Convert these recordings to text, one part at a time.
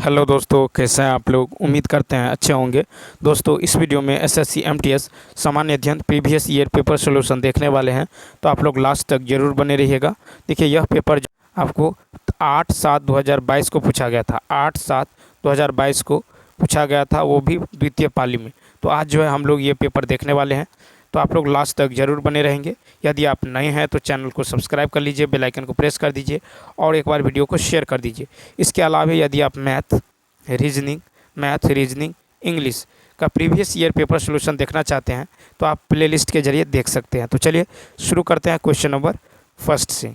Hello दोस्तों, कैसे हैं आप लोग। उम्मीद करते हैं अच्छे होंगे। दोस्तों, इस वीडियो में एसएससी एमटीएस सामान्य अध्ययन प्रीवियस ईयर पेपर सॉल्यूशन देखने वाले हैं, तो आप लोग लास्ट तक जरूर बने रहिएगा। देखिए, यह पेपर जो आपको 8/7/2022 को पूछा गया था, 8/7/2022 को पूछा गया था, वो भी द्वितीय पाली में। तो आज जो है हम लोग ये पेपर देखने वाले हैं, तो आप लोग लास्ट तक जरूर बने रहेंगे। यदि आप नए हैं तो चैनल को सब्सक्राइब कर लीजिए, बेल आइकन को प्रेस कर दीजिए और एक बार वीडियो को शेयर कर दीजिए। इसके अलावा यदि आप मैथ रीजनिंग इंग्लिश का प्रीवियस ईयर पेपर सॉल्यूशन देखना चाहते हैं तो आप प्लेलिस्ट के जरिए देख सकते हैं। तो चलिए शुरू करते हैं क्वेश्चन नंबर फर्स्ट से।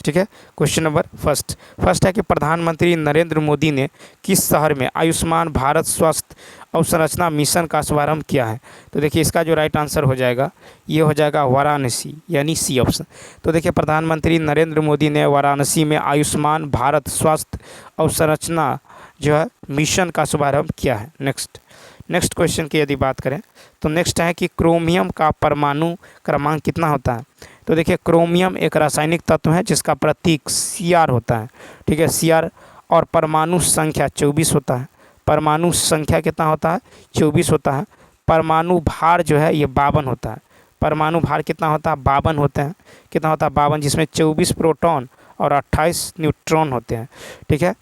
ठीक है, क्वेश्चन नंबर फर्स्ट है कि प्रधानमंत्री नरेंद्र मोदी ने किस शहर में आयुष्मान भारत स्वास्थ्य अवसंरचना मिशन का शुभारंभ किया है। तो देखिए, इसका जो राइट आंसर हो जाएगा ये हो जाएगा वाराणसी, यानी सी ऑप्शन। तो देखिए, प्रधानमंत्री नरेंद्र मोदी ने वाराणसी में आयुष्मान भारत स्वास्थ्य अवसंरचना जो है मिशन का शुभारंभ किया है। नेक्स्ट क्वेश्चन की यदि बात करें तो नेक्स्ट है कि क्रोमियम का परमाणु क्रमांक कितना होता है। तो देखिए, क्रोमियम एक रासायनिक तत्व है जिसका प्रतीक Cr होता है। ठीक है, Cr, और परमाणु संख्या 24 होता है। परमाणु संख्या कितना होता है? 24 होता है। परमाणु भार जो है ये 52 होता है। परमाणु भार कितना होता है? 52 होते हैं। कितना होता है? 52, जिसमें 24 प्रोटॉन और 28 न्यूट्रॉन होते हैं। ठीक है,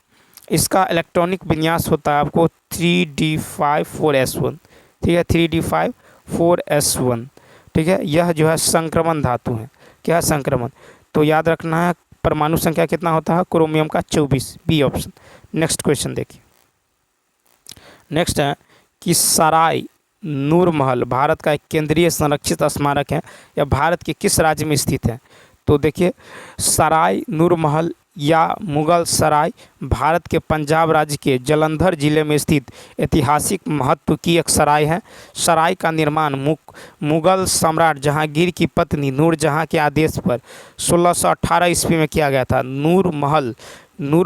इसका इलेक्ट्रॉनिक विन्यास होता है आपको 3d5 4s1। ठीक है, 3d5 4s1। ठीक है, यह जो है संक्रमण धातु है। क्या है? संक्रमण। तो याद रखना है, परमाणु संख्या कितना होता है क्रोमियम का? 24, बी ऑप्शन। नेक्स्ट क्वेश्चन देखिए। नेक्स्ट है कि सराय नूर महल भारत का एक केंद्रीय संरक्षित स्मारक है, यह भारत के किस राज्य में स्थित है। तो देखिए, सराय नूर महल या मुगल सराय भारत के पंजाब राज्य के जलंधर जिले में स्थित ऐतिहासिक महत्व की एक सराय है। सराय का निर्माण मुगल सम्राट जहांगीर की पत्नी नूरजहां के आदेश पर 1618 ईस्वी में किया गया था। नूर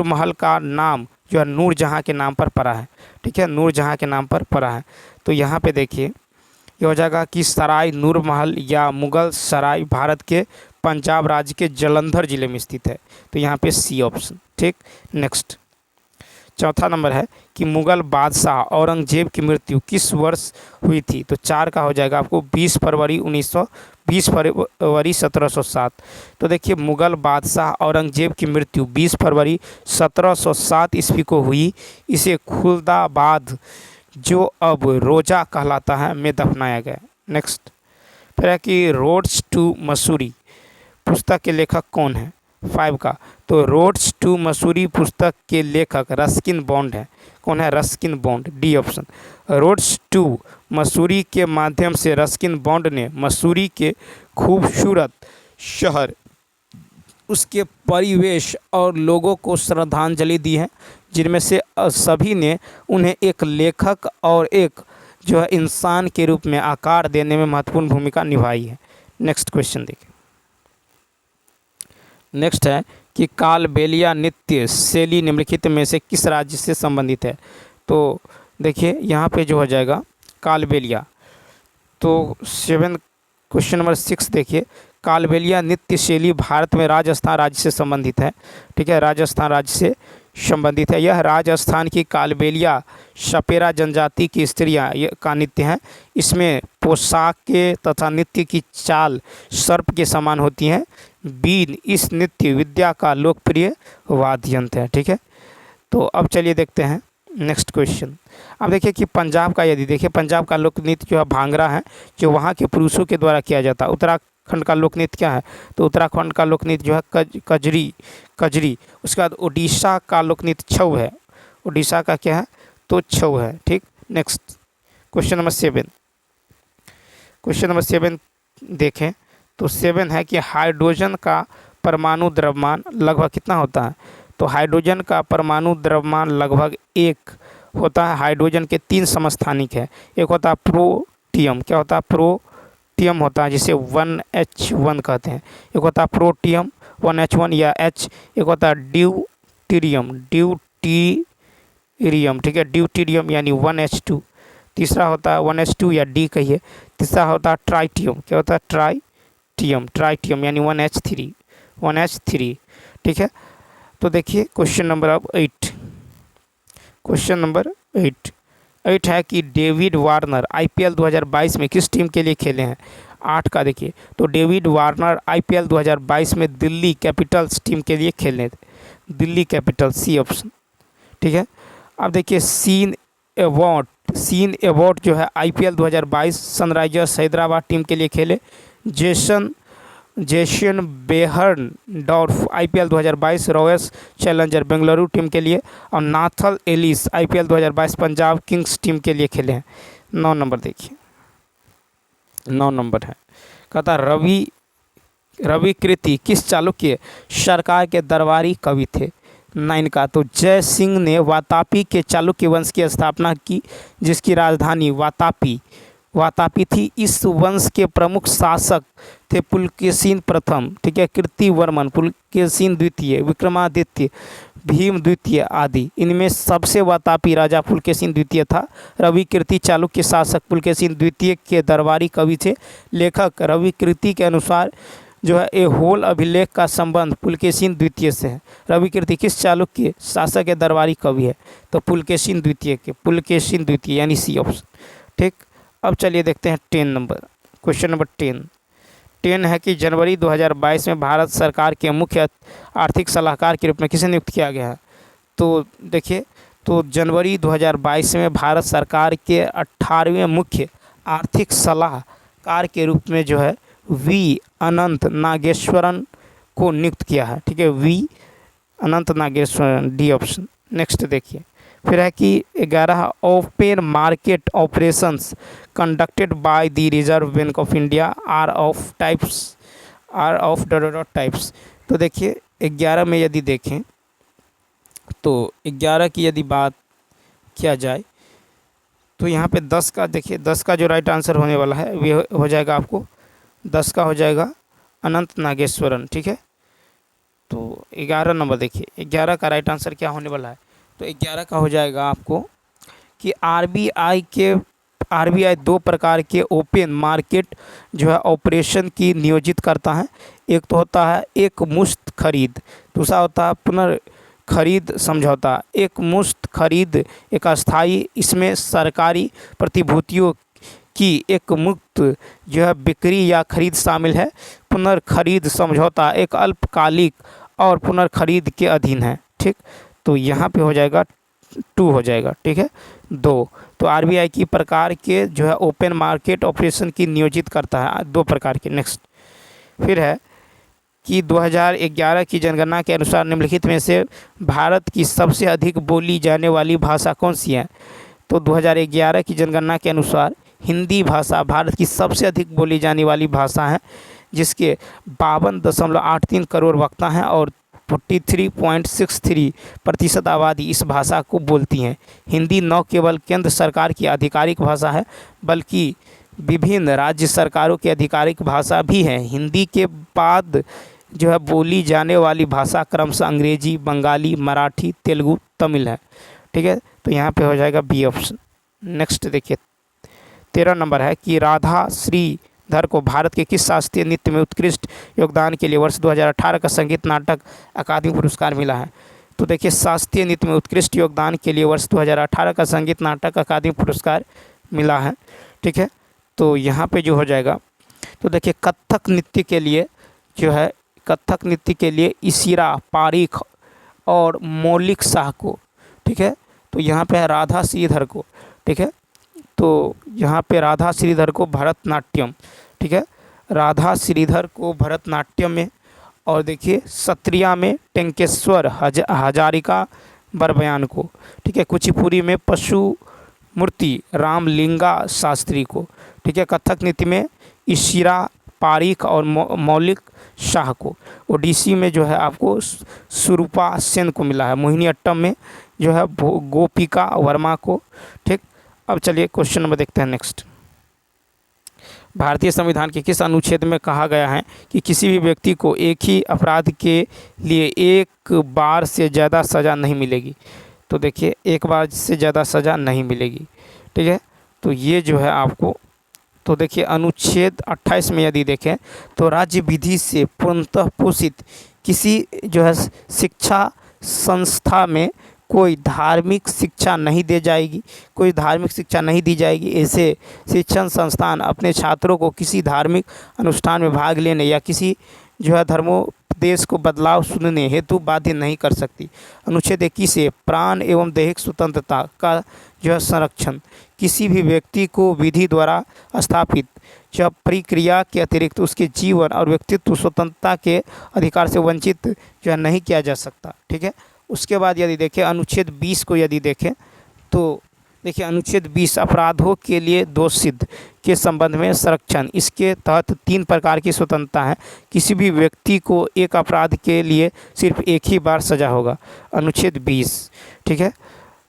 महल का नाम जो है नूरजहां के नाम पर पड़ा है। ठीक है, नूरजहां के नाम पर पड़ा है। तो यहाँ पे देखिए, ये हो जाएगा कि सराय नूर महल या मुगल सराय भारत के पंजाब राज्य के जलंधर जिले में स्थित है। तो यहाँ पे सी ऑप्शन। ठीक, नेक्स्ट चौथा नंबर है कि मुगल बादशाह औरंगजेब की मृत्यु किस वर्ष हुई थी। तो 4 का हो जाएगा आपको 20 फरवरी 1707। तो देखिए, मुगल बादशाह औरंगजेब की मृत्यु 20 फरवरी 1707 ईस्वी को हुई। इसे खुलदाबाद, जो अब रोजा कहलाता है, में दफनाया गया। नेक्स्ट फिर है कि रोड्स टू मसूरी पुस्तक के लेखक कौन है। 5 का, तो रोड्स टू मसूरी पुस्तक के लेखक रस्किन बॉन्ड है। कौन है? Ruskin Bond, D option. Roads to Mussoorie के माध्यम से रस्किन बॉन्ड ने मसूरी के खूबसूरत शहर, उसके परिवेश और लोगों को श्रद्धांजलि दी है, जिनमें से सभी ने उन्हें एक लेखक और एक जो है इंसान के रूप में आकार देने में महत्वपूर्ण भूमिका निभाई है। नेक्स्ट क्वेश्चन देखिए। नेक्स्ट है कि कालबेलिया नृत्य शैली निम्नलिखित में से किस राज्य से संबंधित है। तो देखिए, यहाँ पे जो हो जाएगा कालबेलिया। तो क्वेश्चन नंबर 6 देखिए, कालबेलिया नृत्य शैली भारत में राजस्थान राज्य से संबंधित है। ठीक है, राजस्थान राज्य से संबंधित है। यह राजस्थान की कालबेलिया सपेरा जनजाति की स्त्रियां का नृत्य है। इसमें पोशाक के तथा नृत्य की चाल सर्प के समान होती हैं। बीन इस नृत्य विद्या का लोकप्रिय वाद्य यंत्र है। ठीक है, तो अब चलिए देखते हैं नेक्स्ट क्वेश्चन। अब देखिए कि पंजाब का, यदि देखिए पंजाब का लोक नृत्य जो है भांगड़ा है, जो वहाँ के पुरुषों के द्वारा किया जाता है। उत्तराखंड का लोक नृत्य क्या है? तो उत्तराखंड का लोक नृत्य जो है कजरी। उसके बाद उड़ीसा का लोक नृत्य छऊ है। उड़ीसा का क्या है? तो छऊ है। ठीक, नेक्स्ट क्वेश्चन नंबर 7 देखें तो 7 है कि हाइड्रोजन का परमाणु द्रव्यमान लगभग कितना होता है। तो हाइड्रोजन का परमाणु द्रव्यमान लगभग 1 होता है। हाइड्रोजन के 3 समस्थानिक है। एक होता है प्रोटियम। क्या होता है? प्रोटियम होता है, जिसे 1H1 कहते हैं। एक होता है प्रोटियम 1H1 या H। एक होता है ड्यूटीरियम। ठीक है, ड्यूटीरियम यानी 1H2। तीसरा होता है 1H2 या D कहिए। तीसरा होता है ट्राइटियम। क्या होता है? ट्राइटियम यानी 1H3। ठीक है, तो देखिए क्वेश्चन नंबर अब 8। क्वेश्चन नंबर 8 8 है कि डेविड वार्नर आईपीएल 2022 में किस टीम के लिए खेले हैं। 8 का देखिए, तो डेविड वार्नर आईपीएल 2022 में दिल्ली कैपिटल्स टीम के लिए खेले थे, दिल्ली कैपिटल्स, सी ऑप्शन। ठीक है, अब देखिए सीन एबॉट जो है आईपीएल 2022 सनराइजर्स हैदराबाद टीम के लिए खेले। Jason Behrendorff IPL 2022 Royals Challenger Bengaluru team के लिए, और Nathan Ellis IPL 2022 Punjab Kings team के लिए खेले हैं। 9 नंबर देखिए, 9 नंबर है, कहता रवि कृति किस चालुक्य सरकार के दरबारी कवि थे। 9 का, तो जय सिंह ने वातापी के चालुक्य वंश की स्थापना की, जिसकी राजधानी वातापी थी। इस वंश के प्रमुख शासक थे पुलकेशिन प्रथम, ठीक है, कीर्तिवर्मन, पुलकेशिन द्वितीय, विक्रमादित्य, भीम द्वितीय आदि। इनमें सबसे वातापी राजा पुलकेशिन द्वितीय था। रवि कीर्ति चालुक्य शासक पुलकेशिन द्वितीय के दरबारी कवि थे। लेखक रवि कीर्ति के अनुसार जो है ए होल अभिलेख का संबंध पुलकेशिन द्वितीय से है। रवि कीर्ति किस चालुक्य शासक के दरबारी कवि है, तो पुलकेशिन द्वितीय यानी सी ऑप्शन। ठीक, अब चलिए देखते हैं 10 नंबर, क्वेश्चन नंबर 10 है कि जनवरी 2022 में भारत सरकार के मुख्य आर्थिक सलाहकार के रूप में किसे नियुक्त किया गया है। तो देखिए, तो जनवरी 2022 में भारत सरकार के 18वें मुख्य आर्थिक सलाहकार के रूप में जो है वी अनंत नागेश्वरन को नियुक्त किया है। ठीक है, V Anantha Nageswaran, D option. Next देखिए, फिर है कि 11 open market operations conducted by the Reserve Bank of India are of types. तो देखिए 11 में यदि देखें तो 11 की यदि बात किया जाए तो यहाँ पे 10 का देखिए, 10 का जो राइट आंसर होने वाला है वे हो जाएगा आपको 10 का हो जाएगा अनंत नागेश्वरन। ठीक है, तो 11 नंबर देखिए, 11 का राइट आंसर क्या होने वाला है, तो 11 का हो जाएगा आपको कि आरबीआई 2 प्रकार के ओपन मार्केट जो है ऑपरेशन की नियोजित करता है। एक तो होता है एक मुश्त खरीद, दूसरा होता है पुनर्खरीद समझौता। एक मुश्त खरीद एक अस्थाई, इसमें सरकारी प्रतिभूतियों की एक मुक्त जो है बिक्री या खरीद शामिल है। पुनर्खरीद समझौता एक अल्पकालिक और पुनर्खरीद के अधीन है। ठीक, तो यहाँ पे हो जाएगा 2 हो जाएगा। ठीक है, 2, तो आरबीआई की प्रकार के जो है ओपन मार्केट ऑपरेशन की नियोजित करता है 2 प्रकार के। नेक्स्ट फिर है कि 2011 की जनगणना के अनुसार निम्नलिखित में से भारत की सबसे अधिक बोली जाने वाली भाषा कौन सी है। तो 2011 की जनगणना के अनुसार हिंदी भाषा भारत की सबसे अधिक बोली जाने वाली भाषा है, जिसके 52.83 करोड़ वक्ता हैं और 43.63% आबादी इस भाषा को बोलती हैं। हिंदी न केवल केंद्र सरकार की आधिकारिक भाषा है बल्कि विभिन्न राज्य सरकारों की आधिकारिक भाषा भी है। हिंदी के बाद जो है बोली जाने वाली भाषा क्रमशः अंग्रेजी, बंगाली, मराठी, तेलुगु, तमिल है। ठीक है, तो यहाँ पे हो जाएगा बी ऑप्शन। नेक्स्ट देखिए 13 नंबर है कि राधा श्रीधर को भारत के किस शास्त्रीय नृत्य में उत्कृष्ट योगदान के लिए वर्ष 2018 का संगीत नाटक अकादमी पुरस्कार मिला है। तो देखिए शास्त्रीय नृत्य में उत्कृष्ट योगदान के लिए वर्ष 2018 का संगीत नाटक अकादमी पुरस्कार मिला है। ठीक है, तो यहाँ पे जो हो जाएगा, तो देखिए कथक नृत्य के लिए इशिरा पारीख और मौलिक शाह को, ठीक है, तो यहाँ पे है राधा श्रीधर को। ठीक है, तो यहाँ पे राधा श्रीधर को भरतनाट्यम, ठीक है, राधा श्रीधर को भरतनाट्यम में, और देखिए सत्रिया में टेंकेश्वर हजारिका बरबयान को, ठीक है, कुचिपुड़ी में पशुमूर्ति रामलिंगा शास्त्री को, ठीक है, कथक नृत्य में इशिरा पारीख और मौलिक शाह को, ओडिसी में जो है आपको सुरूपा सेन को मिला है, मोहिनी अट्टम में जो है गोपिका वर्मा को। ठीक, अब चलिए क्वेश्चन नंबर देखते हैं नेक्स्ट। भारतीय संविधान के किस अनुच्छेद में कहा गया है कि किसी भी व्यक्ति को एक ही अपराध के लिए एक बार से ज़्यादा सज़ा नहीं मिलेगी। तो देखिए एक बार से ज़्यादा सज़ा नहीं मिलेगी। ठीक है, तो ये जो है आपको, तो देखिए अनुच्छेद 28 में यदि देखें तो राज्य विधि से पूर्णतः पोषित किसी जो है शिक्षा संस्था में कोई धार्मिक शिक्षा नहीं दे जाएगी, कोई धार्मिक शिक्षा नहीं दी जाएगी। ऐसे शिक्षण संस्थान अपने छात्रों को किसी धार्मिक अनुष्ठान में भाग लेने या किसी जो है धर्मोपदेश को बदलाव सुनने हेतु बाध्य नहीं कर सकती। अनुच्छेद 21 से प्राण एवं दैहिक स्वतंत्रता का जो है संरक्षण, किसी भी व्यक्ति को विधि द्वारा स्थापित जब प्रक्रिया के अतिरिक्त उसके जीवन और व्यक्तित्व स्वतंत्रता के अधिकार से वंचित जो है नहीं किया जा सकता। ठीक है, उसके बाद यदि देखें अनुच्छेद 20 को यदि देखें तो देखिए अनुच्छेद 20 अपराधों के लिए दोष सिद्ध के संबंध में संरक्षण। इसके तहत 3 प्रकार की स्वतंत्रता है। किसी भी व्यक्ति को एक अपराध के लिए सिर्फ एक ही बार सज़ा होगा, अनुच्छेद 20। ठीक है,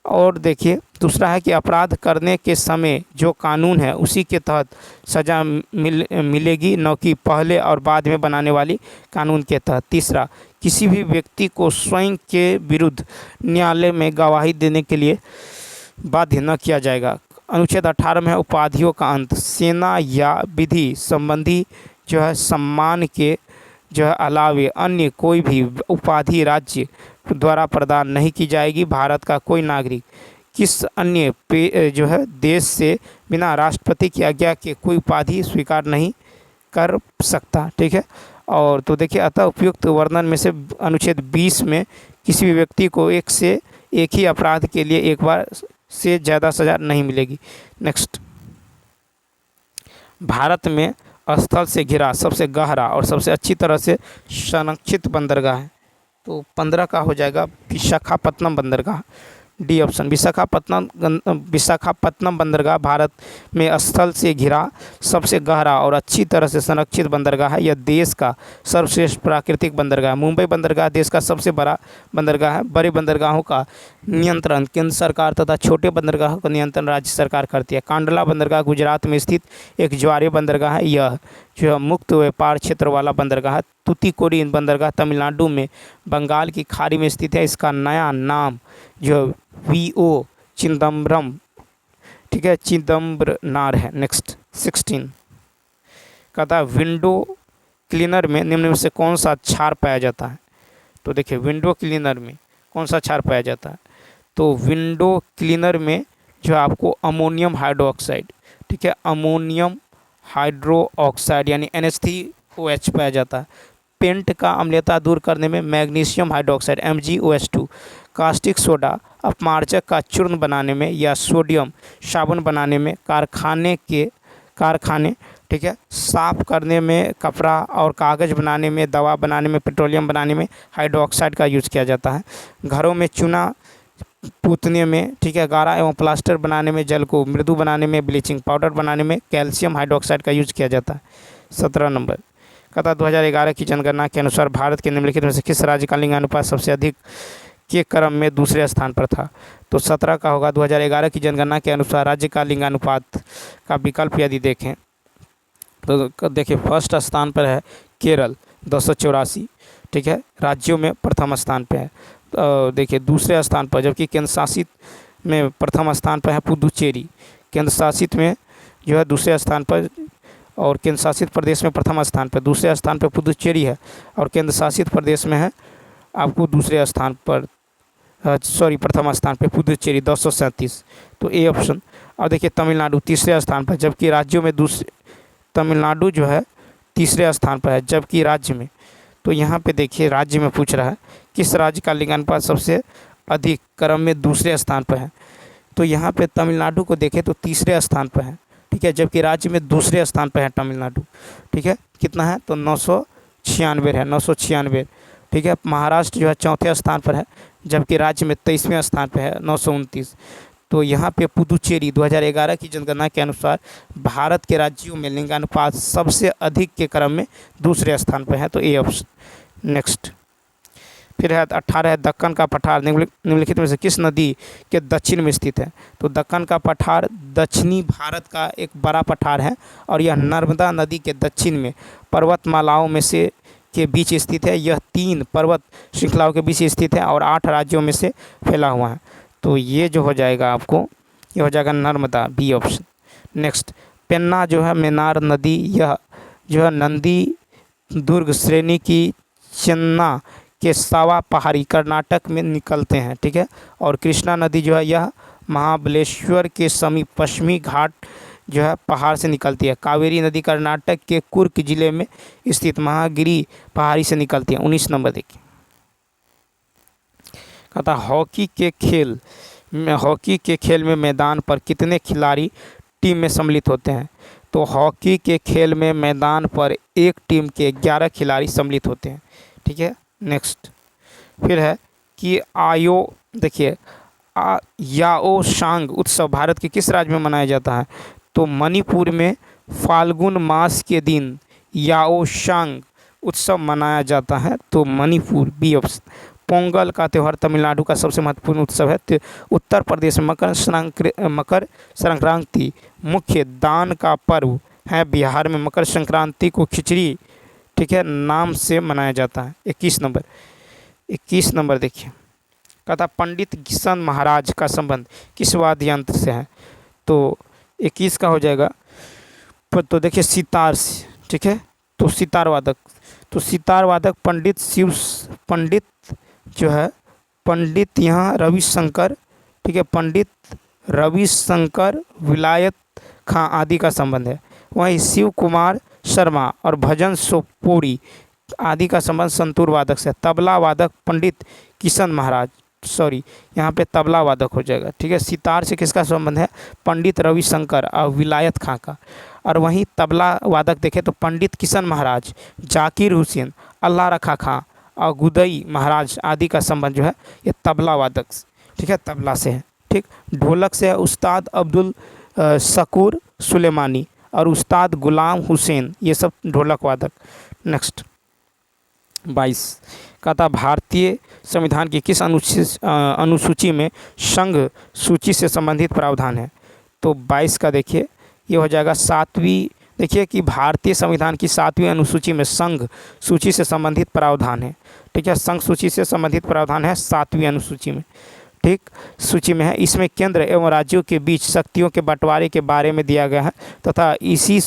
और देखिए दूसरा है कि अपराध करने के समय जो कानून है उसी के तहत सज़ा मिलेगी, न कि पहले और बाद में बनाने वाली कानून के तहत। तीसरा, किसी भी व्यक्ति को स्वयं के विरुद्ध न्यायालय में गवाही देने के लिए बाध्य न किया जाएगा। अनुच्छेद 18 में है उपाधियों का अंत। सेना या विधि संबंधी जो है सम्मान के जो है अलावे अन्य कोई भी उपाधि राज्य द्वारा प्रदान नहीं की जाएगी। भारत का कोई नागरिक किस अन्य जो है देश से बिना राष्ट्रपति की आज्ञा के कोई उपाधि स्वीकार नहीं कर सकता। ठीक है, और तो देखिए अतः उपयुक्त वर्णन में से अनुच्छेद 20 में किसी भी व्यक्ति को एक ही अपराध के लिए एक बार से ज़्यादा सज़ा नहीं मिलेगी। नेक्स्ट, भारत में स्थल से घिरा सबसे गहरा और सबसे अच्छी तरह से संरक्षित बंदरगाह है, तो 15 का हो जाएगा विशाखापत्तनम बंदरगाह, डी ऑप्शन। विशाखापत्तनम बंदरगाह भारत में स्थल से घिरा सबसे गहरा और अच्छी तरह से संरक्षित बंदरगाह है। यह देश का सर्वश्रेष्ठ प्राकृतिक बंदरगाह है। मुंबई बंदरगाह देश का सबसे बड़ा बंदरगाह है। बड़े बंदरगाहों का नियंत्रण केंद्र सरकार तथा छोटे बंदरगाहों का नियंत्रण राज्य सरकार करती है। कांडला बंदरगाह गुजरात में स्थित एक ज्वारीय बंदरगाह है। यह जो है मुक्त व्यापार क्षेत्र वाला बंदरगाह है। तूतीकोरिन बंदरगाह तमिलनाडु में बंगाल की खाड़ी में स्थित है। इसका नया नाम जो वीओ चिदम्बरम, ठीक है, चिदम्बरनार है। नेक्स्ट 16 कहता है विंडो क्लीनर में निम्न में से कौन सा क्षार पाया जाता है। तो देखिए विंडो क्लीनर में कौन सा क्षार पाया जाता है, तो विंडो क्लीनर में जो आपको अमोनियम हाइड्रोक्साइड, ठीक है, अमोनियम हाइड्रोक्साइड यानी NH3OH पाया जाता है। पेंट का अम्लता दूर करने में magnesium hydroxide MgOH2, caustic soda अपमार्जक का चूर्ण बनाने में या सोडियम साबुन बनाने में, कारखाने ठीक है, साफ करने में, कपड़ा और कागज़ बनाने में, दवा बनाने में, पेट्रोलियम बनाने में हाइड्रोक्साइड का यूज़ किया जाता है। घरों में चूना पूतने में, ठीक है, गारा एवं प्लास्टर बनाने में, जल को मृदु बनाने में, ब्लीचिंग पाउडर बनाने में कैल्शियम हाइड्रोक्साइड का यूज़ किया जाता है। 17 नंबर कहता 2011 की जनगणना के अनुसार भारत के निम्नलिखित में से किस राज्य का लिंगानुपात सबसे अधिक के क्रम में दूसरे स्थान पर था। तो 17 का होगा 2011 की जनगणना के अनुसार राज्य का लिंगानुपात का विकल्प यदि देखें तो देखिए फर्स्ट स्थान पर है केरल 284, ठीक है, राज्यों में प्रथम स्थान पर है। देखिए दूसरे स्थान पर, जबकि केंद्र शासित में प्रथम स्थान पर है पुदुचेरी, केंद्र शासित में जो है दूसरे स्थान पर, और केंद्र शासित प्रदेश में प्रथम स्थान पर, दूसरे स्थान पर पुदुचेरी है, और केंद्र शासित प्रदेश में है आपको दूसरे स्थान पर प्रथम स्थान पर पुदुचेरी 237, तो ए ऑप्शन। और देखिए तमिलनाडु तीसरे स्थान पर, जबकि राज्यों में तमिलनाडु जो है तीसरे स्थान पर है, जबकि राज्य में, तो यहाँ पे देखिए राज्य में पूछ रहा है किस राज्य का लिंगानुपात सबसे अधिक क्रम में दूसरे स्थान पर है, तो यहाँ पे तमिलनाडु को देखें तो तीसरे स्थान पर है, ठीक है, जबकि राज्य में दूसरे स्थान पर है तमिलनाडु, ठीक है, कितना है तो 996 है, 996, ठीक है। महाराष्ट्र जो है चौथे स्थान पर है, जबकि राज्य में 23वें स्थान पर है 929। तो यहाँ पे पुदुचेरी 2011 की जनगणना के अनुसार भारत के राज्यों में लिंगानुपात सबसे अधिक के क्रम में दूसरे स्थान पर है, तो ए ऑप्शन। नेक्स्ट फिर है 18 है दक्कन का पठार निम्नलिखित में से किस नदी के दक्षिण में स्थित है। तो दक्कन का पठार दक्षिणी भारत का एक बड़ा पठार है और यह नर्मदा नदी के दक्षिण में पर्वतमालाओं में से के बीच स्थित है। यह 3 पर्वत श्रृंखलाओं के बीच स्थित है और 8 राज्यों में से फैला हुआ है। तो ये जो हो जाएगा आपको, ये हो जाएगा नर्मदा, बी ऑप्शन। नेक्स्ट पेन्ना जो है मेनार नदी, यह जो है नंदी दुर्ग श्रेणी की चेन्ना के सावा पहाड़ी कर्नाटक में निकलते हैं, ठीक है। और कृष्णा नदी जो है यह महाबलेश्वर के समीप पश्चिमी घाट जो है पहाड़ से निकलती है। कावेरी नदी कर्नाटक के कुर्ग जिले में स्थित महागिरी पहाड़ी से निकलती है। 19 नंबर देखिए, कहता हॉकी के खेल में मैदान पर कितने खिलाड़ी टीम में सम्मिलित होते हैं। तो हॉकी के खेल में मैदान पर एक टीम के 11 खिलाड़ी सम्मिलित होते हैं, ठीक है। नेक्स्ट फिर है कि देखिए याओ सांग उत्सव भारत के किस राज्य में मनाया जाता है। तो मणिपुर में फाल्गुन मास के दिन याओ सांग उत्सव मनाया जाता है, तो मणिपुर बी ऑप्शन। पोंगल का त्यौहार तमिलनाडु का सबसे महत्वपूर्ण उत्सव है। तो उत्तर प्रदेश में मकर संक्रांति मुख्य दान का पर्व है। बिहार में मकर संक्रांति को खिचड़ी, ठीक है, नाम से मनाया जाता है। 21 नंबर देखिए, कहता पंडित किशन महाराज का संबंध किस वाद्य यंत्र से है। तो 21 का हो जाएगा, तो देखिए सितार से, ठीक है। तो सितार वादक पंडित जो है पंडित यहाँ रविशंकर, ठीक है, पंडित रविशंकर विलायत खां आदि का संबंध है। वहीं शिव कुमार शर्मा और भजन सोपोरी आदि का संबंध संतूर वादक से। तबला वादक पंडित किशन महाराज, सॉरी यहाँ पे तबला वादक हो जाएगा, ठीक है। सितार से किसका संबंध है, पंडित रविशंकर और विलायत खां का। और वहीं तबला वादक देखें तो पंडित किशन महाराज, जाकिर हुसैन, अल्लाह रखा खां और गुदई महाराज आदि का संबंध जो है ये तबला वादक, ठीक है, तबला से है, ठीक। ढोलक से है उस्ताद अब्दुल शकूर सुलेमानी और उस्ताद गुलाम हुसैन, ये सब ढोलक वादक। नेक्स्ट 22 कहता भारतीय संविधान की किस अनुसूची में संघ सूची से संबंधित प्रावधान है। तो 22 का देखिए ये हो जाएगा 7वीं, देखिए कि भारतीय संविधान की 7वीं अनुसूची में संघ सूची से संबंधित प्रावधान है, ठीक है। संघ सूची से संबंधित प्रावधान है 7वीं अनुसूची में, ठीक, सूची में है। इसमें केंद्र एवं राज्यों के बीच शक्तियों के बंटवारे के बारे में दिया गया है तथा इसी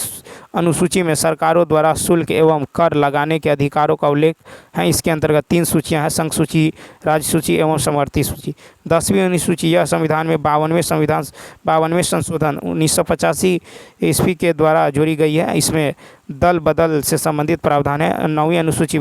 अनुसूची में सरकारों द्वारा शुल्क एवं कर लगाने के अधिकारों का उल्लेख है। इसके अंतर्गत 3 सूचियां हैं, संघ सूची, राज्य सूची एवं समवर्ती सूची। 10वीं अनुसूची यह संविधान में 52वें संशोधन 1985 ईस्वी के द्वारा जोड़ी गई है। इसमें दल बदल से संबंधित प्रावधान है। 9वीं अनुसूची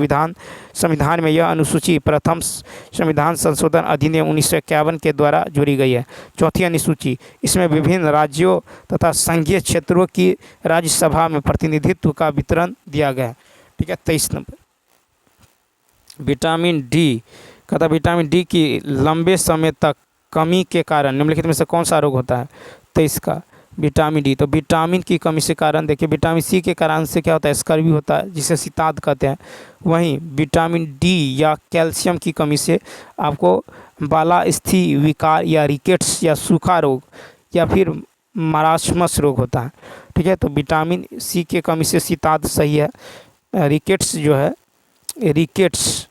संविधान में यह अनुसूची प्रथम संविधान संशोधन अधिनियम 1951 के द्वारा जोड़ी गई है। 4थी अनुसूची इसमें विभिन्न राज्यों तथा संघीय क्षेत्रों की राज्यसभा में प्रतिनिधित्व का वितरण दिया गया है, ठीक है। 23 नंबर विटामिन डी, कहता विटामिन डी की लंबे समय तक कमी के कारण निम्नलिखित में से कौन सा रोग होता है। 23 का विटामिन डी, तो विटामिन की कमी से कारण देखिए विटामिन सी के कारण से क्या होता है, स्कर्वी होता है जिसे सिताद कहते हैं। वहीं विटामिन डी या कैल्शियम की कमी से आपको बालास्थी विकार या रिकेट्स या सूखा रोग या फिर मरासमस रोग होता है, ठीक है। तो विटामिन सी के कमी से सिताद सही है। रिकेट्स जो है, रिकेट्स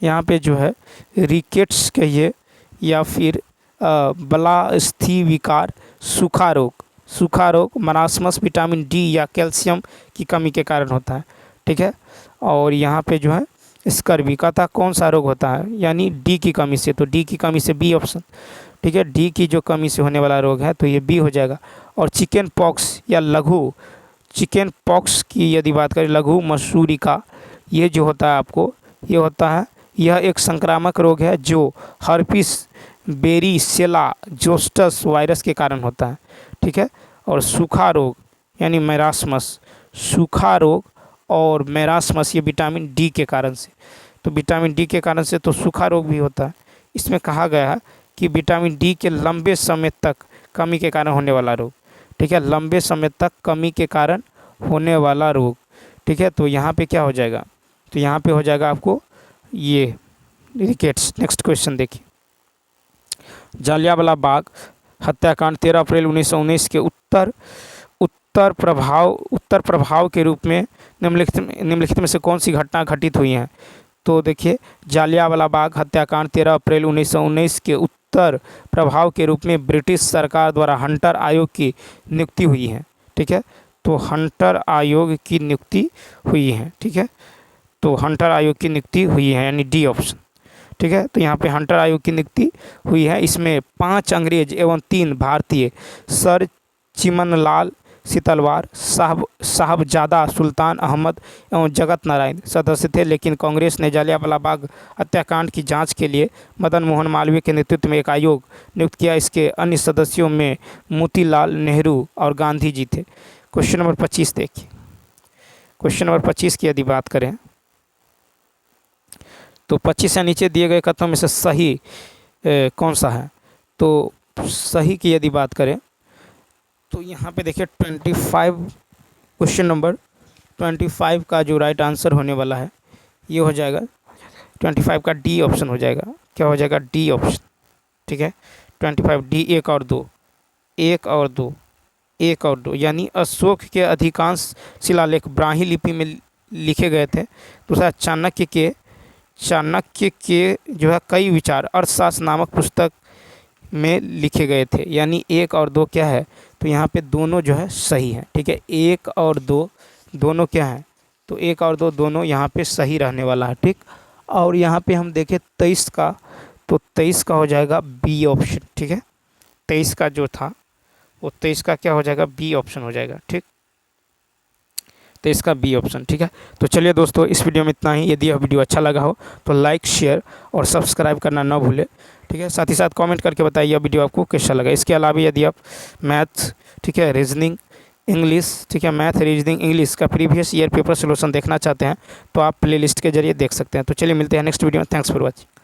यहाँ पे जो है रिकेट्स कहिए या फिर बालास्थी विकार, सूखा रोग मरासमस विटामिन डी या कैल्शियम की कमी के कारण होता है, ठीक है। और यहाँ पे जो है स्कर्वी का था कौन सा रोग होता है, यानी डी की कमी से, तो डी की कमी से बी ऑप्शन, ठीक है। डी की जो कमी से होने वाला रोग है तो ये बी हो जाएगा। और चिकन पॉक्स या लघु चिकन पॉक्स की यदि बात करें, लघु मसूरी का, ये जो होता है आपको, ये होता है, यह एक संक्रामक रोग है जो हर्पिस बेरीसेला जोस्टस वायरस के कारण होता है, ठीक है। और सूखा रोग यानी मैरासमस, सूखा रोग और मैरासमस ये विटामिन डी के कारण से, तो विटामिन डी के कारण से तो सूखा रोग भी होता है। इसमें कहा गया है कि विटामिन डी के लंबे समय तक कमी के कारण होने वाला रोग, ठीक है, लंबे समय तक कमी के कारण होने वाला रोग, ठीक है। तो यहाँ पे क्या हो जाएगा, तो यहाँ पे हो जाएगा आपको ये रिकेट्स। नेक्स्ट क्वेश्चन देखिए, जालियांवाला बाग हत्याकांड 13 अप्रैल 1919 के उत्तर प्रभाव के रूप में निम्नलिखित में से कौन सी घटना घटित हुई है। तो देखिए जालियांवाला बाग हत्याकांड 13 अप्रैल 1919 के उत्तर प्रभाव के रूप में ब्रिटिश सरकार द्वारा हंटर आयोग की नियुक्ति हुई है, ठीक है। तो हंटर आयोग की नियुक्ति हुई है, ठीक है। तो हंटर आयोग की नियुक्ति हुई है, यानी डी ऑप्शन। ठीक है, तो यहाँ पे हंटर आयोग की नियुक्ति हुई है। इसमें 5 अंग्रेज एवं 3 भारतीय सर चिमनलाल सितलवार, साहबजादा सुल्तान अहमद एवं जगत नारायण सदस्य थे। लेकिन कांग्रेस ने जलियांवाला बाग हत्याकांड की जांच के लिए मदन मोहन मालवीय के नेतृत्व में एक आयोग नियुक्त किया। इसके अन्य सदस्यों में मोतीलाल नेहरू और गांधी जी थे। क्वेश्चन नंबर 25 देखिए। क्वेश्चन नंबर 25 की यदि बात करें तो 25 से नीचे दिए गए कथनों में से सही कौन सा है? तो सही की यदि बात करें तो यहाँ पे देखिए 25, क्वेश्चन नंबर 25 का जो राइट आंसर होने वाला है ये हो जाएगा 25 का डी ऑप्शन हो जाएगा। क्या हो जाएगा? D option. ठीक है, 25 डी, 1 और 2, 1 और 2, 1 और 2, यानी अशोक के अधिकांश शिलालेख ब्राह्मी लिपि में लिखे गए थे। दूसरा चाणक्य के जो है कई विचार अर्थशास्त्र नामक पुस्तक में लिखे गए थे, यानी 1 और 2 क्या है? तो यहाँ पे दोनों जो है सही है। ठीक है, 1 और 2 दोनों क्या है? तो 1 और 2 दोनों यहाँ पे सही रहने वाला है। ठीक, और यहाँ पे हम देखें 23 का, तो 23 का हो जाएगा बी ऑप्शन। ठीक है, 23 का जो था वो 23 का क्या हो जाएगा? बी ऑप्शन हो जाएगा। ठीक, 23 का बी ऑप्शन। ठीक है, तो चलिए दोस्तों इस वीडियो में इतना ही। यदि यह वीडियो अच्छा लगा हो तो लाइक, शेयर और सब्सक्राइब करना ना भूलें। ठीक है, साथ ही साथ कमेंट करके बताइए यह वीडियो आपको कैसा लगा। इसके अलावा यदि आप मैथ, ठीक है, रीजनिंग, इंग्लिश, ठीक है, मैथ, रीजनिंग, इंग्लिश का प्रीवियस ईयर पेपर सोल्यूशन देखना चाहते हैं तो आप प्लेलिस्ट के जरिए देख सकते हैं। तो चलिए मिलते हैं नेक्स्ट वीडियो में। Thanks for watching.